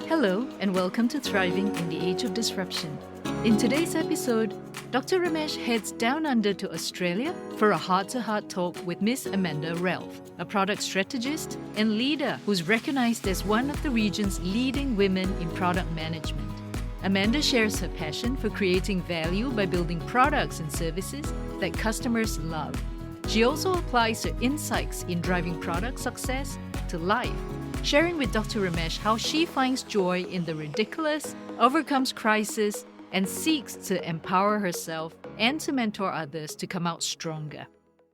Hello, and welcome to Thriving in the Age of Disruption. In today's episode, Dr. Ramesh heads down under to Australia for a heart-to-heart talk with Miss Amanda Ralph, a product strategist and leader who's recognized as one of the region's leading women in product management. Amanda shares her passion for creating value by building products and services that customers love. She also applies her insights in driving product success to life, sharing with Dr. Ramesh how she finds joy in the ridiculous, overcomes crisis, and seeks to empower herself and to mentor others to come out stronger.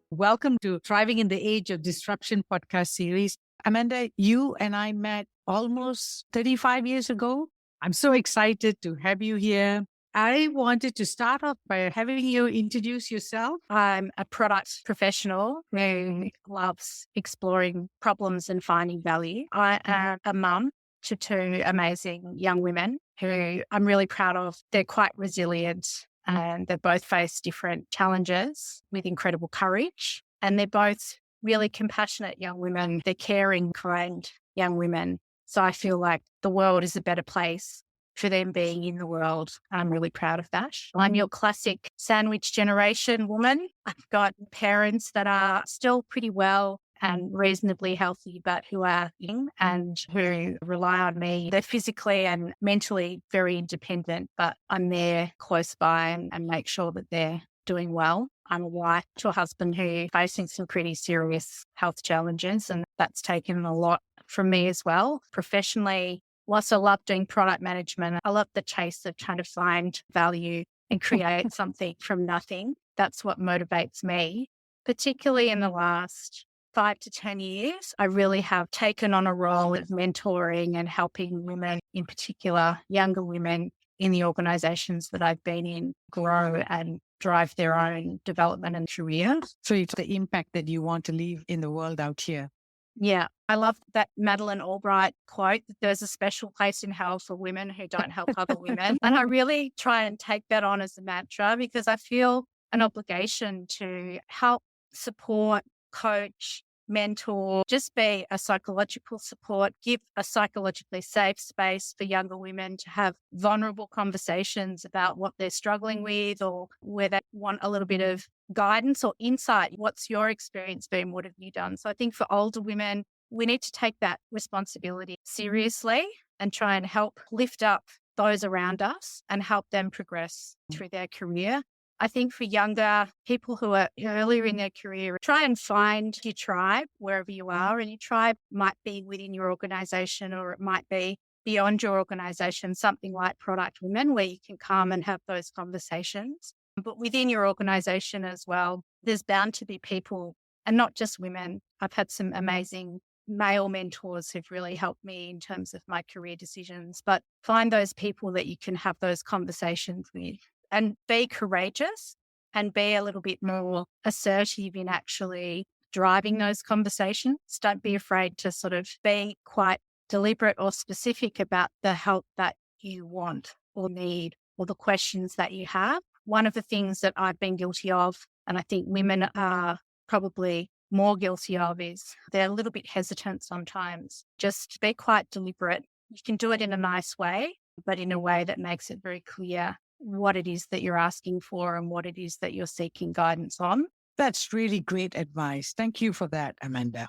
Welcome to Thriving in the Age of Disruption podcast series. Amanda, you and I met almost 35 years ago. I'm so excited to have you here. I wanted to start off by having you introduce yourself. I'm a product professional who loves exploring problems and finding value. I am a mum to two amazing young women who I'm really proud of. They're quite resilient and they both face different challenges with incredible courage. And they're both really compassionate young women. They're caring, kind young women. So I feel like the world is a better place for them being in the world. I'm really proud of that. I'm your classic sandwich generation woman. I've got parents that are still pretty well and reasonably healthy, but who are young and who rely on me. They're physically and mentally very independent, but I'm there close by and make sure that they're doing well. I'm a wife to a husband who's facing some pretty serious health challenges, and that's taken a lot from me as well. Professionally, whilst I love doing product management, I love the chase of trying to find value and create something from nothing. That's what motivates me, particularly in the last 5 to 10 years. I really have taken on a role of mentoring and helping women, in particular, younger women in the organizations that I've been in, grow and drive their own development and career. So it's the impact that you want to leave in the world out here. Yeah, I love that Madeleine Albright quote that there's a special place in hell for women who don't help other women. And I really try and take that on as a mantra because I feel an obligation to help, support, coach, mentor, just be a psychological support, give a psychologically safe space for younger women to have vulnerable conversations about what they're struggling with or where they want a little bit of guidance or insight. What's your experience been? What have you done? So I think for older women, we need to take that responsibility seriously and try and help lift up those around us and help them progress through their career. I think for younger people who are earlier in their career, try and find your tribe wherever you are. And your tribe might be within your organization or it might be beyond your organization, something like Product Women, where you can come and have those conversations. But within your organization as well, there's bound to be people, and not just women. I've had some amazing male mentors who've really helped me in terms of my career decisions. But find those people that you can have those conversations with. And be courageous and be a little bit more assertive in actually driving those conversations. Don't be afraid to sort of be quite deliberate or specific about the help that you want or need or the questions that you have. One of the things that I've been guilty of, and I think women are probably more guilty of, is they're a little bit hesitant sometimes. Just be quite deliberate. You can do it in a nice way, but in a way that makes it very clear what it is that you're asking for and what it is that you're seeking guidance on. That's really great advice. Thank you for that, Amanda.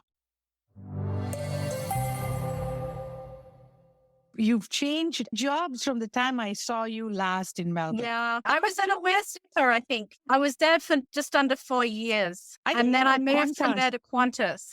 You've changed jobs from the time I saw you last in Melbourne. Yeah, I was at a Westminster, I think. I was there for just under 4 years. And then I moved from there to Qantas.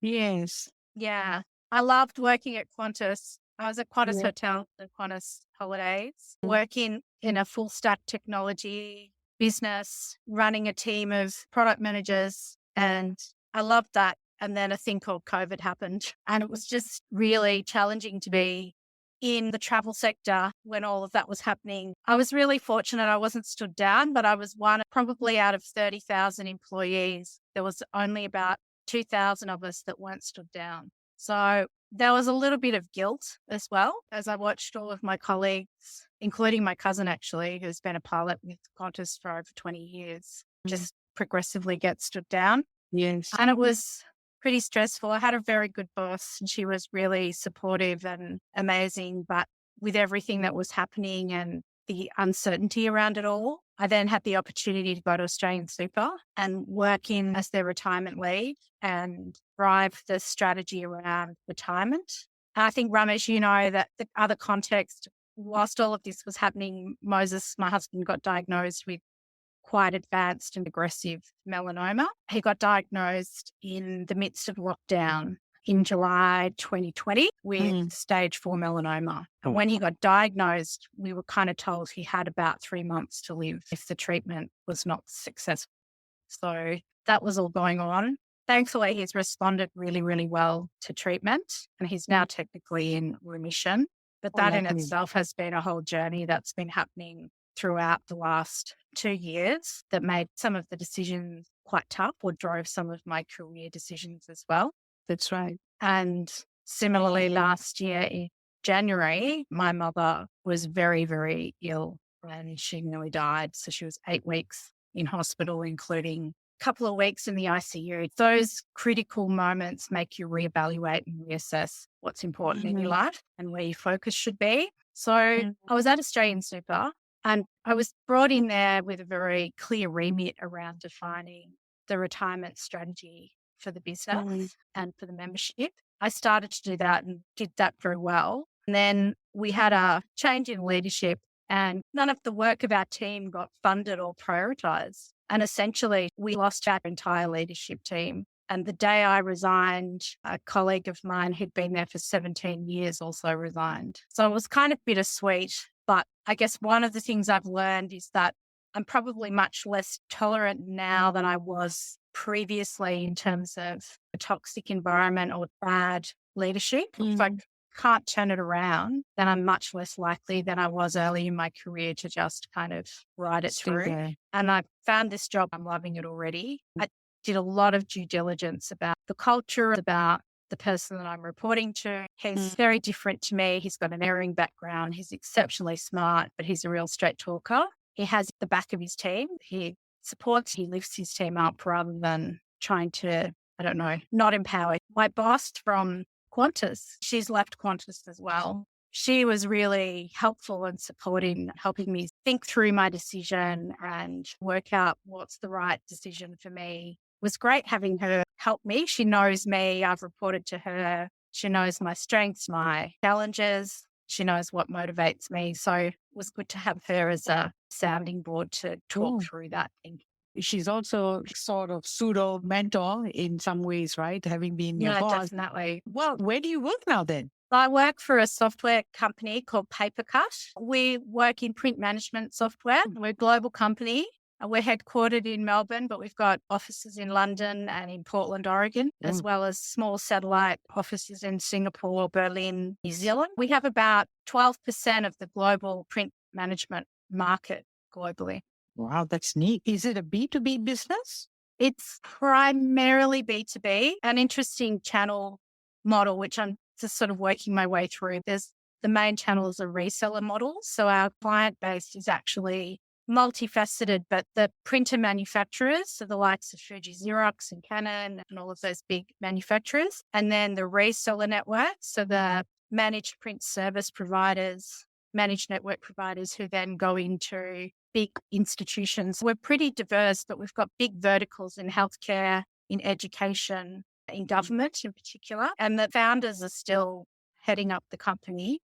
Yes. Yeah, I loved working at Qantas. I was at Qantas Hotel and Qantas Holidays, working in a full stack technology business, running a team of product managers. And I loved that. And then a thing called COVID happened. And it was just really challenging to be in the travel sector when all of that was happening. I was really fortunate. I wasn't stood down, but I was one probably out of 30,000 employees. There was only about 2,000 of us that weren't stood down. So there was a little bit of guilt as well as I watched all of my colleagues, including my cousin actually, who's been a pilot with Qantas for over 20 years, just progressively get stood down. Yes. And it was pretty stressful. I had a very good boss and she was really supportive and amazing, but with everything that was happening and the uncertainty around it all, I then had the opportunity to go to Australian Super and work in as their retirement lead and drive the strategy around retirement. And I think, Ramesh, you know that the other context, whilst all of this was happening, Moses, my husband, got diagnosed with quite advanced and aggressive melanoma. He got diagnosed in the midst of lockdown in July 2020 with stage 4 melanoma. And when he got diagnosed, we were kind of told he had about 3 months to live if the treatment was not successful. So that was all going on. Thankfully, he's responded really, really well to treatment, and he's now technically in remission. But that in itself has been a whole journey that's been happening throughout the last 2 years that made some of the decisions quite tough or drove some of my career decisions as well. That's right. And similarly, last year in January, my mother was very, very ill and she nearly died. So she was 8 weeks in hospital, including a couple of weeks in the ICU. Those critical moments make you reevaluate and reassess what's important in your life and where your focus should be. So I was at Australian Super and I was brought in there with a very clear remit around defining the retirement strategy for the business and for the membership. I started to do that and did that very well. And then we had a change in leadership and none of the work of our team got funded or prioritized. And essentially, we lost our entire leadership team. And the day I resigned, a colleague of mine who'd been there for 17 years also resigned. So it was kind of bittersweet. But I guess one of the things I've learned is that I'm probably much less tolerant now than I was previously in terms of a toxic environment or bad leadership. If I can't turn it around, then I'm much less likely than I was early in my career to just kind of ride it through. And I found this job, I'm loving it already. I did a lot of due diligence about the culture, about the person that I'm reporting to. He's very different to me. He's got an erring background. He's exceptionally smart, but he's a real straight talker. He has the back of his team. He lifts his team up rather than trying to, not empower. My boss from Qantas, she's left Qantas as well. She was really helpful and supporting, helping me think through my decision and work out what's the right decision for me. It was great having her help me. She knows me. I've reported to her. She knows my strengths, my challenges. She knows what motivates me. So it was good to have her as a sounding board to talk through that thing. She's also sort of pseudo mentor in some ways, right? Having been your boss. Definitely. Well, where do you work now then? I work for a software company called Papercut. We work in print management software. We're a global company. We're headquartered in Melbourne, but we've got offices in London and in Portland, Oregon, as well as small satellite offices in Singapore, Berlin, New Zealand. We have about 12% of the global print management market globally. Wow, that's neat. Is it a B2B business? It's primarily B2B, an interesting channel model, which I'm just sort of working my way through. There's the main channel is a reseller model. So our client base is actually multifaceted, but the printer manufacturers, so the likes of Fuji, Xerox and Canon and all of those big manufacturers, and then the reseller network, so the managed print service providers, managed network providers who then go into big institutions. We're pretty diverse, but we've got big verticals in healthcare, in education, in government in particular. And the founders are still heading up the company.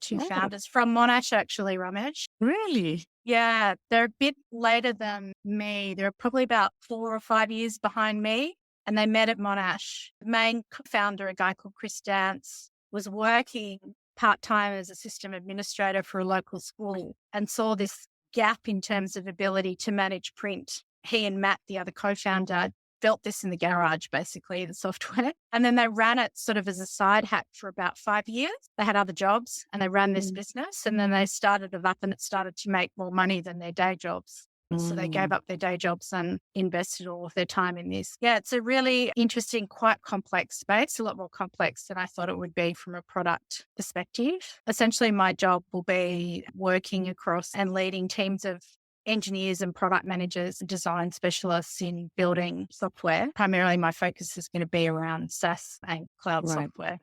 Two founders from Monash, actually, Ramesh. Really? Yeah, they're a bit later than me. They're probably about 4 or 5 years behind me. And they met at Monash. The main founder, a guy called Chris Dance, was working part-time as a system administrator for a local school and saw this gap in terms of ability to manage print. He and Matt, the other co-founder, built this in the garage, basically, the software. And then they ran it sort of as a side hack for about 5 years. They had other jobs and they ran this business. And then they started it up and it started to make more money than their day jobs. So they gave up their day jobs and invested all of their time in this. Yeah, it's a really interesting, quite complex space, a lot more complex than I thought it would be from a product perspective. Essentially, my job will be working across and leading teams of engineers and product managers, design specialists in building software. Primarily, my focus is going to be around SaaS and cloud software.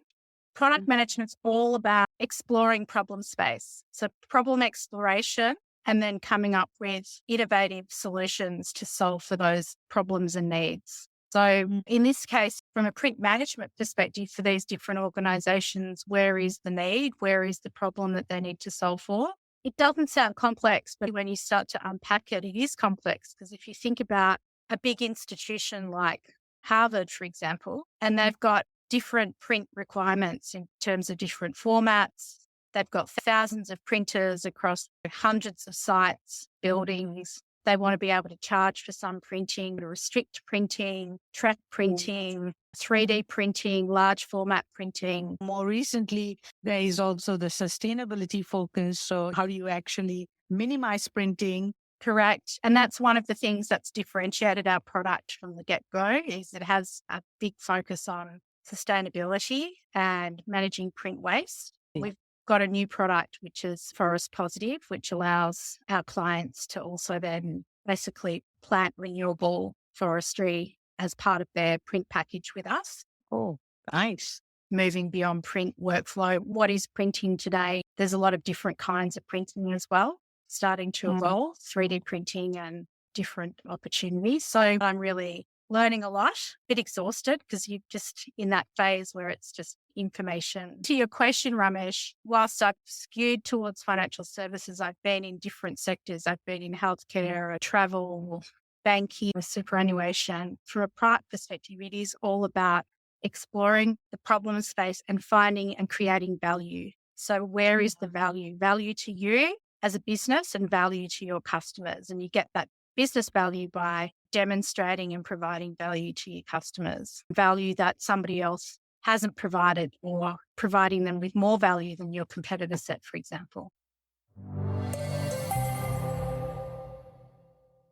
Product management's all about exploring problem space. So problem exploration and then coming up with innovative solutions to solve for those problems and needs. So in this case, from a print management perspective for these different organizations, where is the need? Where is the problem that they need to solve for? It doesn't sound complex, but when you start to unpack it, it is complex, because if you think about a big institution like Harvard, for example, and they've got different print requirements in terms of different formats. They've got thousands of printers across hundreds of sites, buildings. They want to be able to charge for some printing, to restrict printing, track printing, 3D printing, large format printing. More recently, there is also the sustainability focus. So how do you actually minimize printing? Correct. And that's one of the things that's differentiated our product from the get-go, is it has a big focus on sustainability and managing print waste. We've got a new product, which is Forest Positive, which allows our clients to also then basically plant renewable forestry as part of their print package with us. Oh, nice. Moving beyond print workflow, what is printing today? There's a lot of different kinds of printing as well, starting to evolve, 3D printing and different opportunities. So I'm really learning a lot, a bit exhausted, because you're just in that phase where it's just information. To your question, Ramesh, whilst I've skewed towards financial services, I've been in different sectors. I've been in healthcare, travel, banking, superannuation. From a product perspective, it is all about exploring the problem space and finding and creating value. So where is the value? Value to you as a business and value to your customers. And you get that business value by demonstrating and providing value to your customers, value that somebody else hasn't provided, or providing them with more value than your competitor set, for example.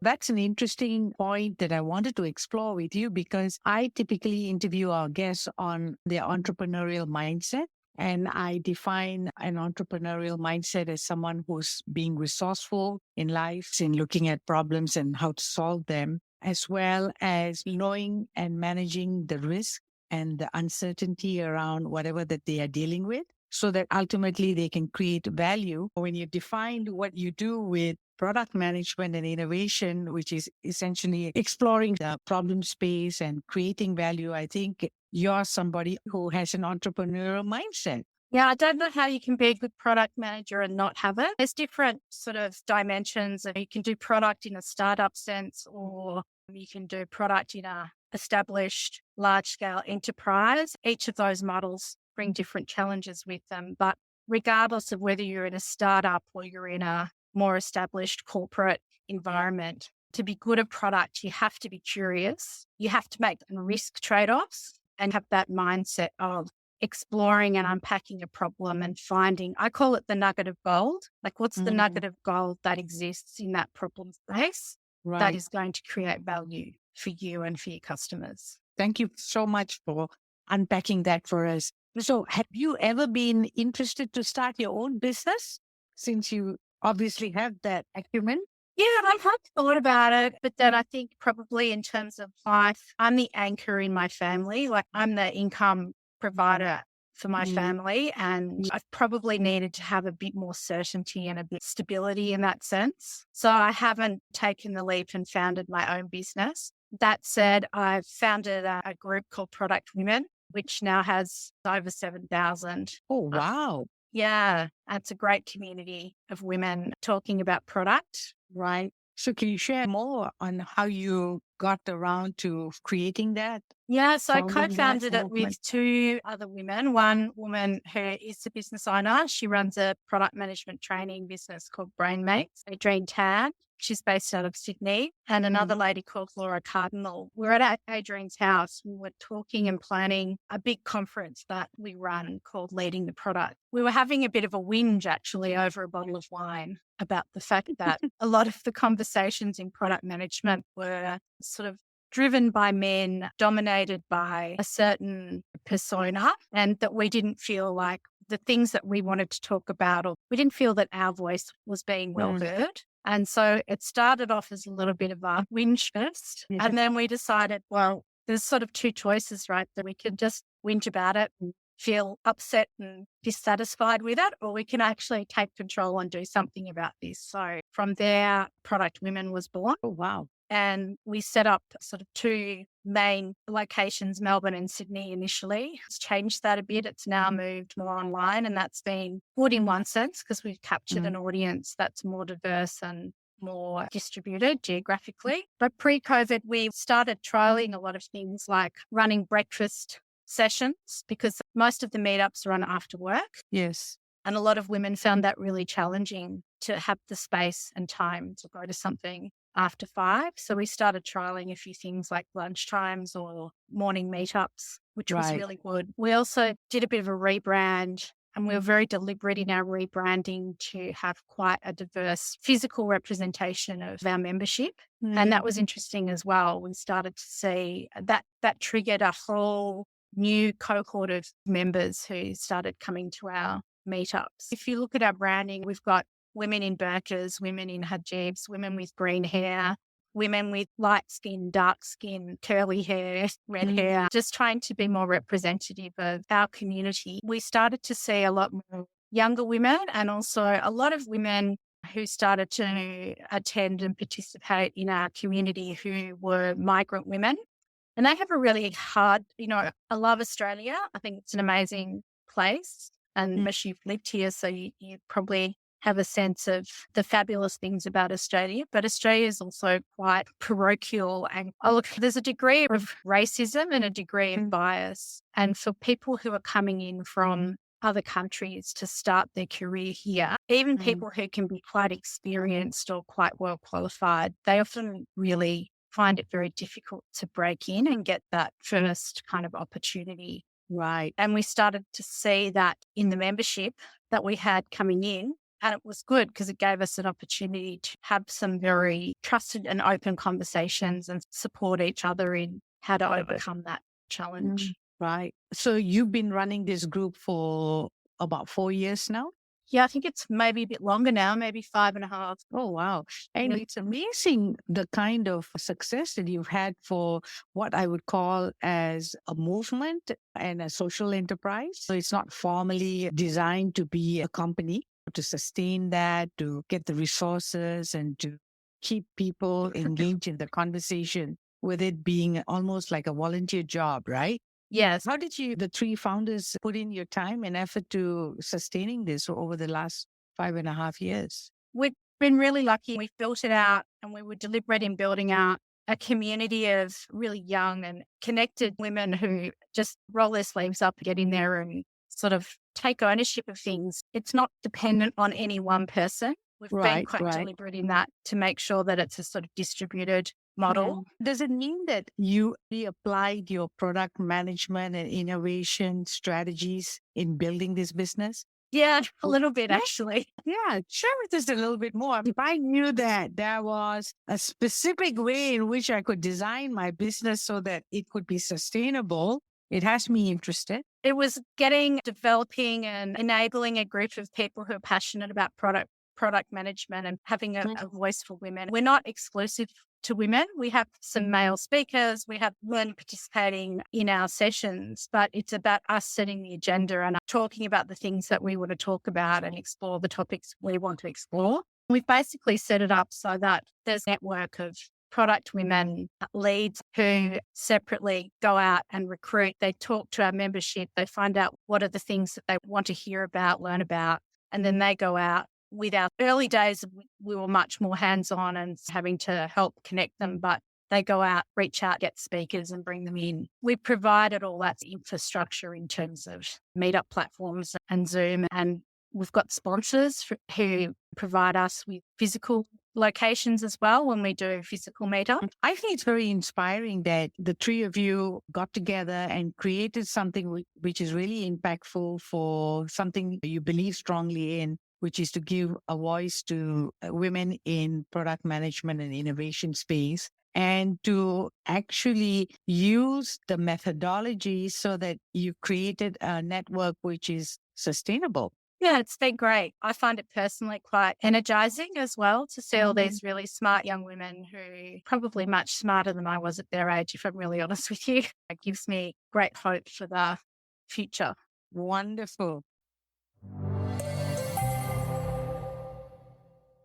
That's an interesting point that I wanted to explore with you, because I typically interview our guests on their entrepreneurial mindset. And I define an entrepreneurial mindset as someone who's being resourceful in life, in looking at problems and how to solve them, as well as knowing and managing the risk and the uncertainty around whatever that they are dealing with, so that ultimately they can create value. When you define what you do with product management and innovation, which is essentially exploring the problem space and creating value, I think you're somebody who has an entrepreneurial mindset. Yeah, I don't know how you can be a good product manager and not have it. There's different sort of dimensions. You can do product in a startup sense, or you can do product in a established large-scale enterprise. Each of those models bring different challenges with them. But regardless of whether you're in a startup or you're in a more established corporate environment, to be good at product, you have to be curious. You have to make risk trade-offs and have that mindset of exploring and unpacking a problem and finding, I call it the nugget of gold. Like, what's the nugget of gold that exists in that problem space that is going to create value for you and for your customers? Thank you so much for unpacking that for us. So have you ever been interested to start your own business, since you obviously have that acumen? Yeah, I have thought about it, but then I think probably in terms of life, I'm the anchor in my family. Like, I'm the income provider for my family, and I've probably needed to have a bit more certainty and a bit of stability in that sense. So I haven't taken the leap and founded my own business. That said, I've founded a group called Product Women, which now has over 7,000. Oh, wow. Yeah, it's a great community of women talking about product. Right. So can you share more on how you got around to creating that? Yeah, so I Founding that co-founded it movement? with two other women. One woman who is a business owner. She runs a product management training business called BrainMates, Adrienne Tan. She's based out of Sydney. And another lady called Laura Cardinal. We're at Adrienne's house. We were talking and planning a big conference that we run called Leading the Product. We were having a bit of a whinge, actually, over a bottle of wine about the fact that a lot of the conversations in product management were sort of driven by men, dominated by a certain persona, and that we didn't feel like the things that we wanted to talk about, or we didn't feel that our voice was being well heard. And so it started off as a little bit of a whinge fest. And then we decided, well, there's sort of two choices, right? That we could just whinge about it and feel upset and dissatisfied with it, or we can actually take control and do something about this. So from there, Product Women was born. Oh, wow. And we set up sort of two main locations, Melbourne and Sydney initially. It's changed that a bit. It's now moved more online, and that's been good in one sense because we've captured an audience that's more diverse and more distributed geographically. But pre-COVID, we started trialing a lot of things like running breakfast sessions because most of the meetups run after work. Yes. And a lot of women found that really challenging to have the space and time to go to something after 5. So we started trialing a few things like lunchtimes or morning meetups, which was really good. We also did a bit of a rebrand, and we were very deliberate in our rebranding to have quite a diverse physical representation of our membership. And that was interesting as well. We started to see that triggered a whole new cohort of members who started coming to our meetups. If you look at our branding, we've got women in burqas, women in hijabs, women with green hair, women with light skin, dark skin, curly hair, red hair, just trying to be more representative of our community. We started to see a lot more younger women and also a lot of women who started to attend and participate in our community who were migrant women. And they have a really hard, I love Australia. I think it's an amazing place. And Mish, you've lived here, so you probably have a sense of the fabulous things about Australia. But Australia is also quite parochial. And there's a degree of racism and a degree of bias. And for people who are coming in from other countries to start their career here, even people who can be quite experienced or quite well qualified, they often really find it very difficult to break in and get that first kind of opportunity. Right. And we started to see that in the membership that we had coming in. And it was good because it gave us an opportunity to have some very trusted and open conversations and support each other in how to overcome that challenge. Right. So you've been running this group for about 4 years now? Yeah, I think it's maybe a bit longer now, maybe 5.5. Oh, wow. And it's amazing the kind of success that you've had for what I would call as a movement and a social enterprise. So it's not formally designed to be a company, to sustain that, to get the resources and to keep people engaged in the conversation, with it being almost like a volunteer job, right? Yes. How did the three founders put in your time and effort to sustaining this over the last 5.5 years? We've been really lucky. We've built it out, and we were deliberate in building out a community of really young and connected women who just roll their sleeves up, get in there and sort of take ownership of things. It's not dependent on any one person. We've been quite deliberate in that to make sure that it's a sort of distributed model. Does it mean that you applied your product management and innovation strategies in building this business? Yeah, a little bit actually. Yeah, share with us a little bit more. If I knew that there was a specific way in which I could design my business so that it could be sustainable, it has me interested. It was developing and enabling a group of people who are passionate about product management and having a voice for women. We're not exclusive to women. We have some male speakers. We have men participating in our sessions, but it's about us setting the agenda and talking about the things that we want to talk about and explore the topics we want to explore. We've basically set it up so that there's a network of product women leads who separately go out and recruit. They talk to our membership. They find out what are the things that they want to hear about, learn about, and then they go out. With our early days, we were much more hands-on and having to help connect them, but they go out, reach out, get speakers and bring them in. We provided all that infrastructure in terms of meetup platforms and Zoom, and we've got sponsors who provide us with physical locations as well when we do physical meetup. I think it's very inspiring that the three of you got together and created something which is really impactful for something you believe strongly in, which is to give a voice to women in product management and innovation space, and to actually use the methodology so that you created a network which is sustainable. Yeah, it's been great. I find it personally quite energizing as well to see all these really smart young women who probably much smarter than I was at their age, if I'm really honest with you. It gives me great hope for the future. Wonderful.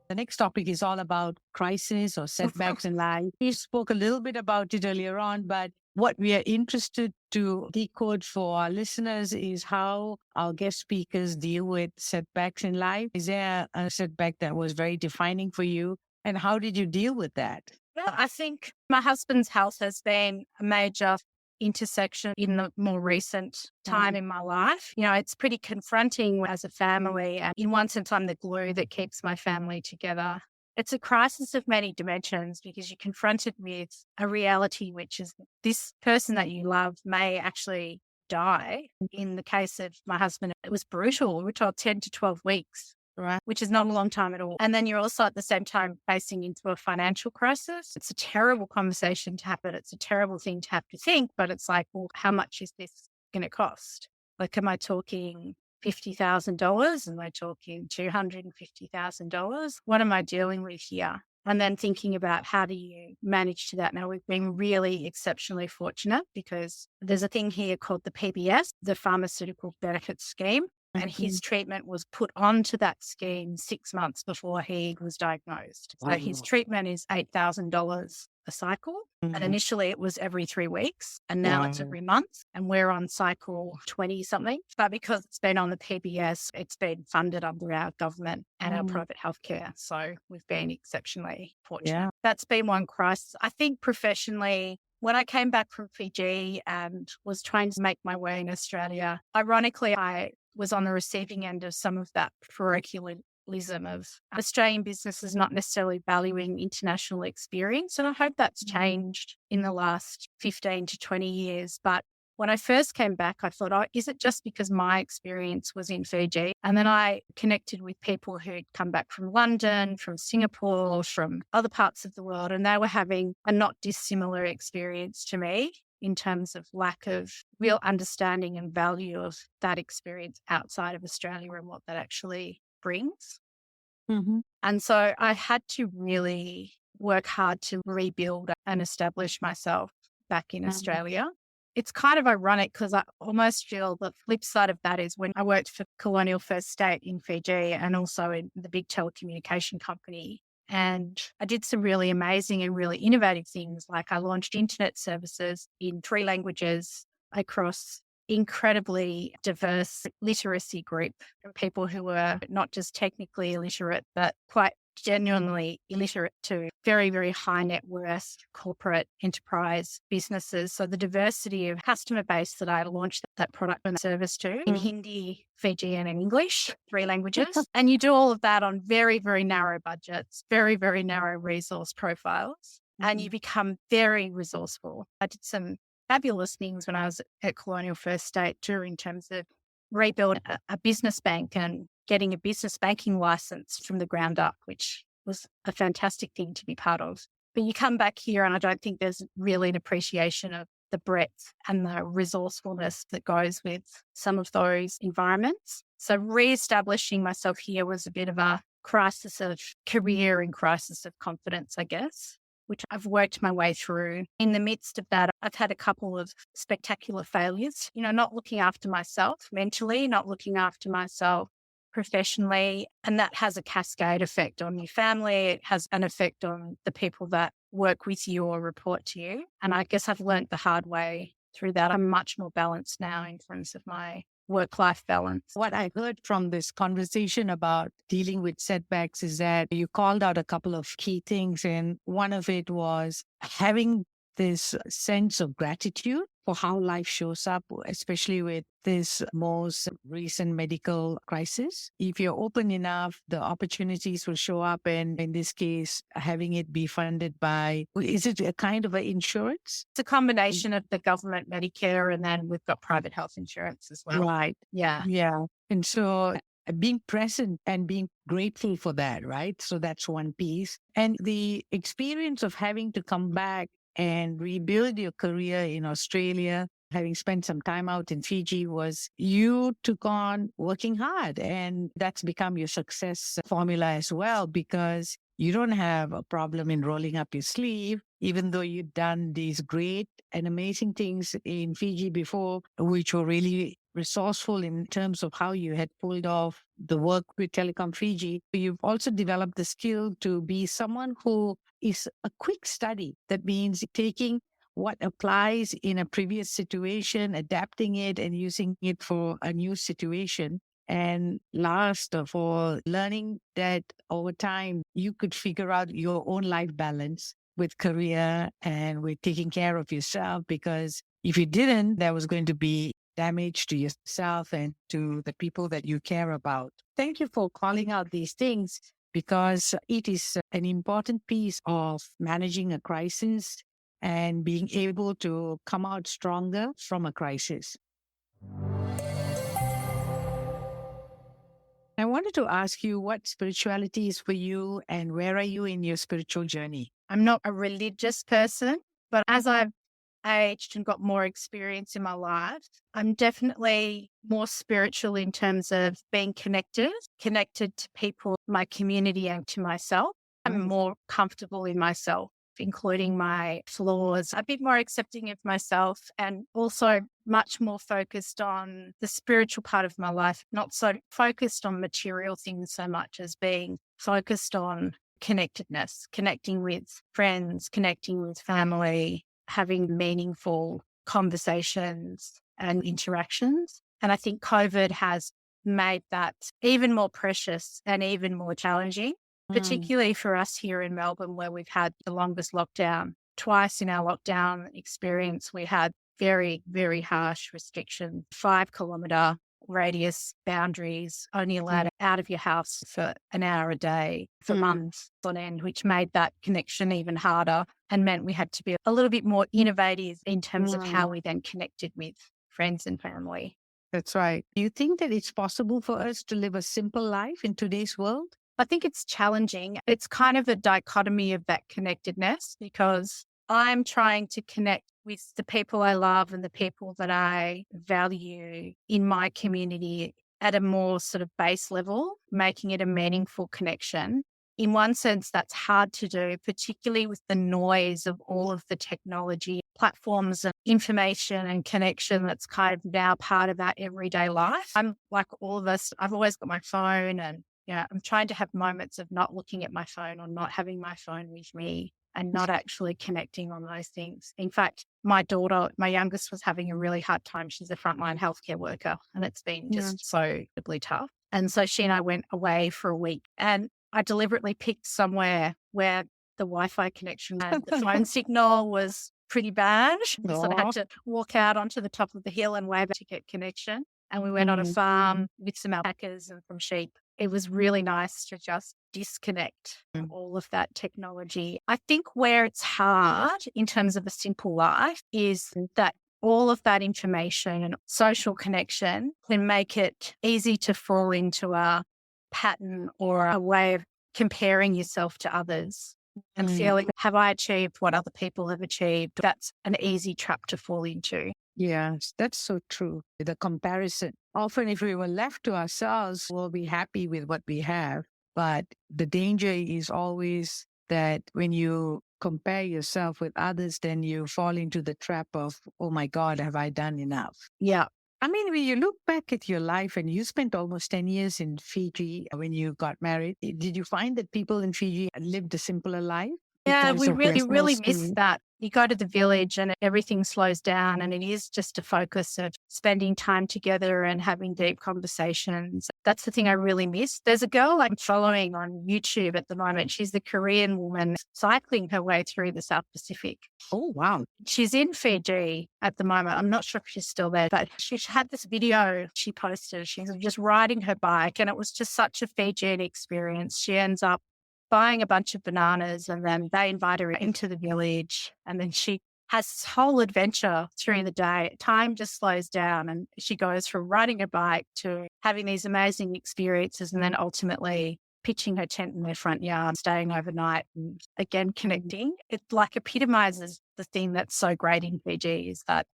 The next topic is all about crisis or setbacks in life. You spoke a little bit about it earlier on, but what we are interested to decode for our listeners is how our guest speakers deal with setbacks in life. Is there a setback that was very defining for you? And how did you deal with that? Yeah, I think my husband's health has been a major intersection in the more recent time in my life. You know, it's pretty confronting as a family. And in one sense, I'm the glue that keeps my family together. It's a crisis of many dimensions because you're confronted with a reality, which is this person that you love may actually die. In the case of my husband, it was brutal. We're told 10 to 12 weeks. Right. Which is not a long time at all. And then you're also at the same time facing into a financial crisis. It's a terrible conversation to have, but it's a terrible thing to have to think. But it's like, well, how much is this going to cost? Like, am I talking $50,000? Am I talking $250,000? What am I dealing with here? And then thinking about how do you manage to that? Now, we've been really exceptionally fortunate because there's a thing here called the PBS, the Pharmaceutical Benefits Scheme. And his treatment was put onto that scheme 6 months before he was diagnosed. So his treatment is $8,000 a cycle. And initially it was every 3 weeks. And now it's every month. And we're on cycle 20 something. But because it's been on the PBS, it's been funded under our government and our private healthcare. So we've been exceptionally fortunate. Yeah. That's been one crisis. I think professionally, when I came back from Fiji and was trying to make my way in Australia, ironically, I was on the receiving end of some of that parochialism of Australian businesses not necessarily valuing international experience. And I hope that's changed in the last 15 to 20 years. But when I first came back, I thought, oh, is it just because my experience was in Fiji? And then I connected with people who'd come back from London, from Singapore, from other parts of the world, and they were having a not dissimilar experience to me in terms of lack of real understanding and value of that experience outside of Australia and what that actually brings. And so I had to really work hard to rebuild and establish myself back in Australia. It's kind of ironic because I almost feel the flip side of that is when I worked for Colonial First State in Fiji and also in the big telecommunication company. And I did some really amazing and really innovative things. Like I launched internet services in 3 languages across incredibly diverse literacy group of people who were not just technically illiterate, but quite genuinely illiterate to very, very high net worth corporate enterprise businesses. So the diversity of customer base that I launched that product and service to in Hindi, Fijian and English, 3 languages. And you do all of that on very, very narrow budgets, very, very narrow resource profiles, and you become very resourceful. I did some fabulous things when I was at Colonial First State too, in terms of rebuild a business bank and getting a business banking license from the ground up, which was a fantastic thing to be part of. But you come back here and I don't think there's really an appreciation of the breadth and the resourcefulness that goes with some of those environments. So re-establishing myself here was a bit of a crisis of career and crisis of confidence, I guess, which I've worked my way through. In the midst of that, I've had a couple of spectacular failures, not looking after myself mentally, not looking after myself professionally. And that has a cascade effect on your family. It has an effect on the people that work with you or report to you. And I guess I've learned the hard way through that. I'm much more balanced now in terms of my work-life balance. What I heard from this conversation about dealing with setbacks is that you called out a couple of key things. And one of it was having this sense of gratitude for how life shows up, especially with this most recent medical crisis. If you're open enough, the opportunities will show up. And in this case, having it be funded by, is it a kind of an insurance? It's a combination of the government Medicare, and then we've got private health insurance as well. Right. Yeah. Yeah. And so being present and being grateful for that, right? So that's one piece. And the experience of having to come back and rebuild your career in Australia, having spent some time out in Fiji, was you took on working hard. And that's become your success formula as well, because you don't have a problem in rolling up your sleeve, even though you've done these great and amazing things in Fiji before, which were really resourceful in terms of how you had pulled off the work with Telecom Fiji. You've also developed the skill to be someone who is a quick study. That means taking what applies in a previous situation, adapting it and using it for a new situation. And last of all, learning that over time you could figure out your own life balance with career and with taking care of yourself, because if you didn't, there was going to be damage to yourself and to the people that you care about. Thank you for calling out these things, because it is an important piece of managing a crisis and being able to come out stronger from a crisis. I wanted to ask you what spirituality is for you and where are you in your spiritual journey? I'm not a religious person, but as I've aged and got more experience in my life, I'm definitely more spiritual in terms of being connected to people, my community, and to myself. I'm more comfortable in myself, including my flaws, a bit more accepting of myself, and also much more focused on the spiritual part of my life, not so focused on material things so much as being focused on connectedness, connecting with friends, connecting with family, having meaningful conversations and interactions. And I think COVID has made that even more precious and even more challenging, particularly for us here in Melbourne, where we've had the longest lockdown. Twice in our lockdown experience, we had very, very harsh restrictions, 5-kilometre radius boundaries, only allowed out of your house for an hour a day for months on end, which made that connection even harder and meant we had to be a little bit more innovative in terms of how we then connected with friends and family. That's right. Do you think that it's possible for us to live a simple life in today's world? I think it's challenging. It's kind of a dichotomy of that connectedness, because I'm trying to connect with the people I love and the people that I value in my community at a more sort of base level, making it a meaningful connection. In one sense, that's hard to do, particularly with the noise of all of the technology platforms and information and connection that's kind of now part of our everyday life. I'm like all of us, I've always got my phone, and I'm trying to have moments of not looking at my phone or not having my phone with me and not actually connecting on those things. In fact, my daughter, my youngest, was having a really hard time. She's a frontline healthcare worker, and it's been just so incredibly tough. And so she and I went away for a week, and I deliberately picked somewhere where the Wi-Fi connection and the phone signal was pretty bad. So I had to walk out onto the top of the hill and wave to get connection. And we went on a farm with some alpacas and some sheep. It was really nice to just disconnect from all of that technology. I think where it's hard in terms of a simple life is that all of that information and social connection can make it easy to fall into a pattern or a way of comparing yourself to others and feeling, have I achieved what other people have achieved? That's an easy trap to fall into. Yes, that's so true. The comparison. Often, if we were left to ourselves, we'll be happy with what we have. But the danger is always that when you compare yourself with others, then you fall into the trap of, oh my God, have I done enough? Yeah. I mean, when you look back at your life and you spent almost 10 years in Fiji when you got married, did you find that people in Fiji lived a simpler life? Yeah, Because of you really Western miss that. You go to the village and everything slows down, and it is just a focus of spending time together and having deep conversations. That's the thing I really miss. There's a girl I'm following on YouTube at the moment. She's the Korean woman cycling her way through the South Pacific. Oh, wow. She's in Fiji at the moment. I'm not sure if she's still there, but she had this video she posted. She's just riding her bike, and it was just such a Fijian experience. She ends up buying a bunch of bananas, and then they invite her into the village, and then she has this whole adventure through the day. Time just slows down, and she goes from riding a bike to having these amazing experiences, and then ultimately pitching her tent in their front yard, staying overnight, and again connecting. It like epitomizes the thing that's so great in Fiji, is that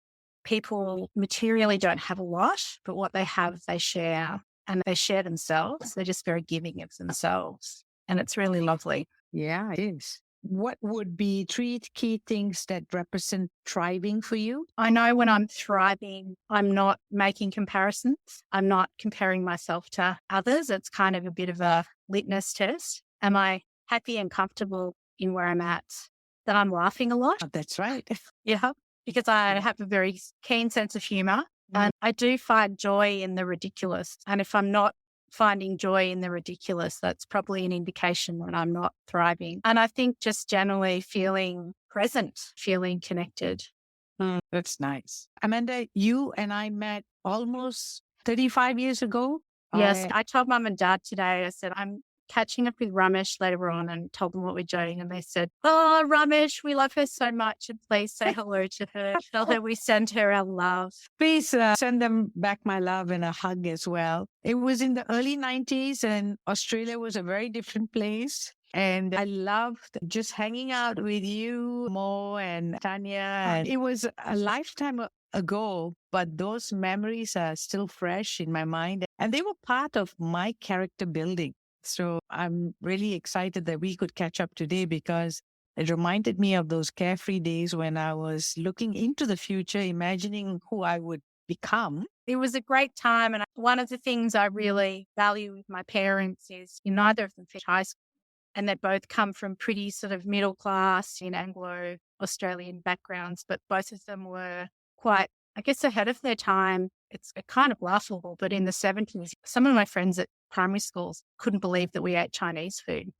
people materially don't have a lot, but what they have, they share, and they share themselves. They're just very giving of themselves. And it's really lovely. Yeah, it is. what would be three key things that represent thriving for you? I know when I'm thriving, I'm not making comparisons. I'm not comparing myself to others. It's kind of a bit of a litmus test. Am I happy and comfortable in where I'm at? That I'm laughing a lot? Oh, that's right. Yeah, because I have a very keen sense of humor and I do find joy in the ridiculous. And if I'm not finding joy in the ridiculous, that's probably an indication that I'm not thriving. And I think just generally feeling present, feeling connected. That's nice. Amanda, you and I met almost 35 years ago. Yes, I told mum and dad today, I said, I'm catching up with Ramesh later on and told them what we're doing. And they said, oh, Ramesh, we love her so much. And please say hello to her. Tell her we send her our love. Please send them back my love and a hug as well. It was in the early 90s and Australia was a very different place. And I loved just hanging out with you, Mo and Tanya. And it was a lifetime ago, but those memories are still fresh in my mind. And they were part of my character building. So I'm really excited that we could catch up today because it reminded me of those carefree days when I was looking into the future, imagining who I would become. It was a great time. And one of the things I really value with my parents is neither of them finished high school. And they both come from pretty sort of middle class in Anglo-Australian backgrounds, but both of them were quite, I guess, ahead of their time. It's kind of laughable, but in the 70s, some of my friends at primary schools couldn't believe that we ate Chinese food.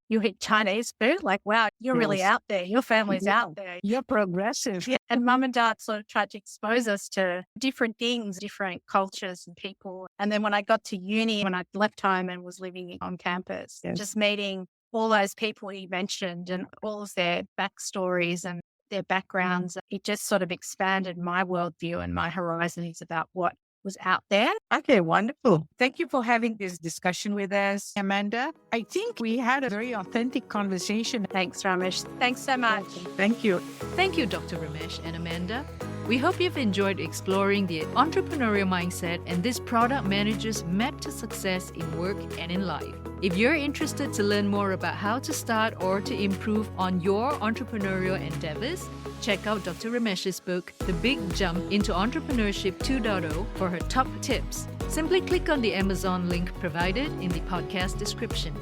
You eat Chinese food? Like, wow, you're really out there. Your family's out there. You're progressive. Yeah. And mum and dad sort of tried to expose us to different things, different cultures and people. And then when I got to uni, when I left home and was living on campus, just meeting all those people you mentioned and all of their backstories and their backgrounds, it just sort of expanded my worldview and my horizons about what was out there. Okay, wonderful. Thank you for having this discussion with us, Amanda. I think we had a very authentic conversation. Thanks, Ramesh. Thanks so much. Thank you. Thank you, Dr. Ramesh and Amanda. We hope you've enjoyed exploring the entrepreneurial mindset and this product manager's map to success in work and in life. If you're interested to learn more about how to start or to improve on your entrepreneurial endeavors, check out Dr. Ramesh's book, The Big Jump into Entrepreneurship 2.0 for her top tips. Simply click on the Amazon link provided in the podcast description.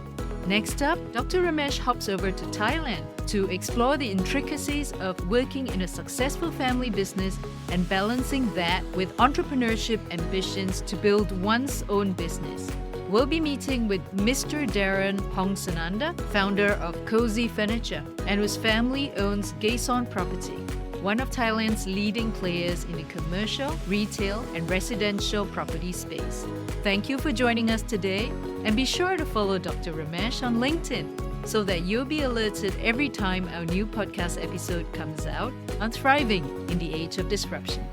Next up, Dr. Ramesh hops over to Thailand to explore the intricacies of working in a successful family business and balancing that with entrepreneurship ambitions to build one's own business. We'll be meeting with Mr. Darren Pongsananda, founder of Cozy Furniture, and whose family owns Gason Property, one of Thailand's leading players in the commercial, retail, and residential property space. Thank you for joining us today, and be sure to follow Dr. Ramesh on LinkedIn so that you'll be alerted every time our new podcast episode comes out on Thriving in the Age of Disruption.